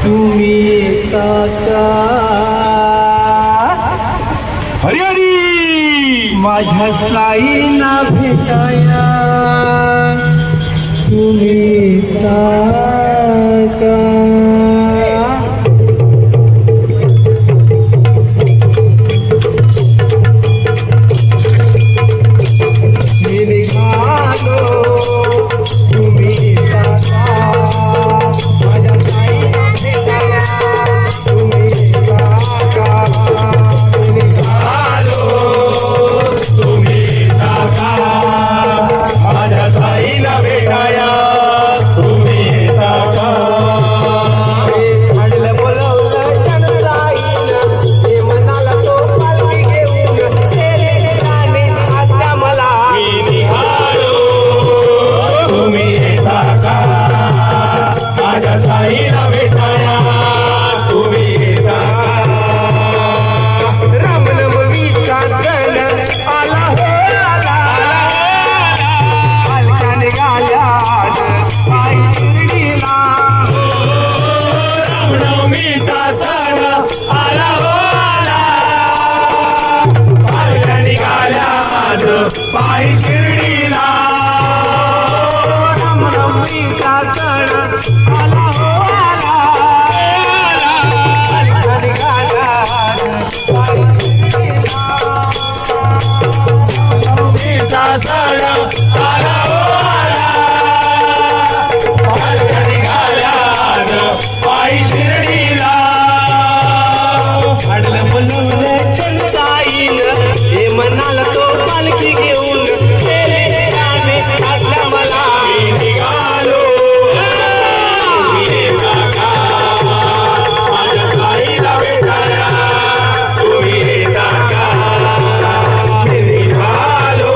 तुम्ही काका हरी हरी माझ्या साईना भेटाया तुम्ही काका मी निघालो तुम्ही काका माझ्या साईना भेटाया तुम्ही काका मी निघालो तुम्ही काका माझ्या साईला भेटाया तुम्ही काका झाडलं बोलवलं चणसाईनं हे मनाला तो पालखी घेऊन गेले गाणे आता मला मी निघालो तुम्ही काका माझ्या साईला भेटाया तुम्ही काका रामनवमीचा सण आला हो आला पालख्याने गाल्यात आई शिर्डीला रामनवमीचा सण आला हो आला पालख्या निघाल्या आज पायी शिर्डीला रामनवमीचा सण आला हो आला पालख्याने गाल्यात आई शिर्डीला रामनवमीचा सण आला हो आला पालख्या निघाल्या आज पायी शिर्डीला झाडलं बोलवलं चणसाईनं हे मनाला तो पालखी घेऊन गेले गाणे आता मला मी निघालो तुम्ही काका माझ्या साईला भेटाया तुम्ही काका मी निघालो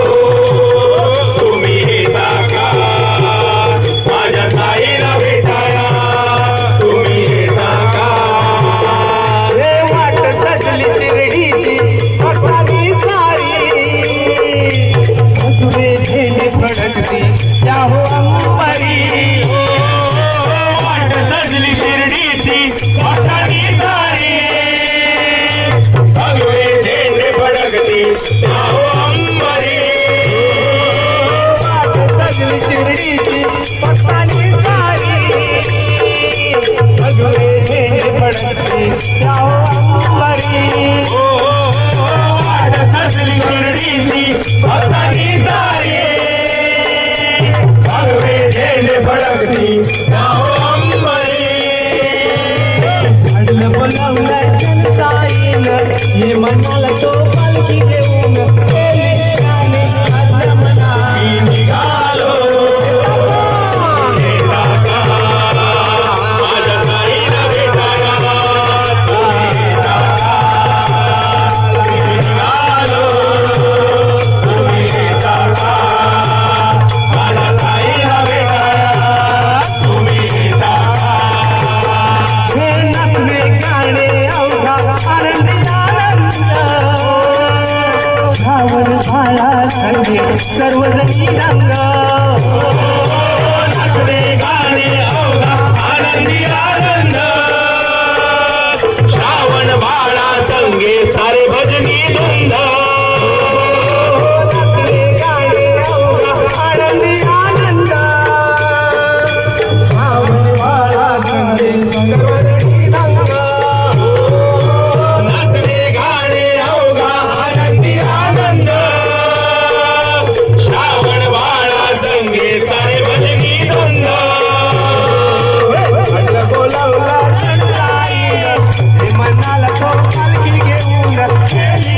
तुम्ही काका माझ्या साईला भेटाया तुम्ही काका रे वाट सजली शिर्डीची भक्तानी सारी मधुरे झेंडे फडकती त्या हो अंबरी वाट सजली शिर्डीची वाटाणी सारी सगळे झेंडे फडकती आओ अंबरी वाट सजली शिर्डीची भक्तानी सारी मधुरे झेंडे फडकती त्या हो अंबरी वाट सजली शिर्डीची वाटाणी सारी सगळे झेंडे फडकती आओ अंबरी झाडलं बोलवलं चणसाईनं हे मनाला तो पालखी घेऊन गेले गाणे आता मला मी निघालो तुम्ही काका माझ्या साईला भेटाया तुम्ही काका मी निघालो तुम्ही काका माझ्या साईला भेटाया तुम्ही काका हे नाचणे गाणे अवघा आनंदी आनंद श्रावण झाला संगे सर्वजणी रंग नाचणे गाणे अवघा आनंदी आनंद श्रावण बाळा संगे सारे भजनी धुंद नाचणे गाणे अवघा आनंदी आनंद श्रावण वाळा संगे सर्वजणी रंग नाचणे गाणे अवघा आनंदी आनंद श्रावण बाळा संगे सारे भजनी धुंद झाडलं बोलवलं चणसाईनं हे मनाला तो पालखी घेऊन गेली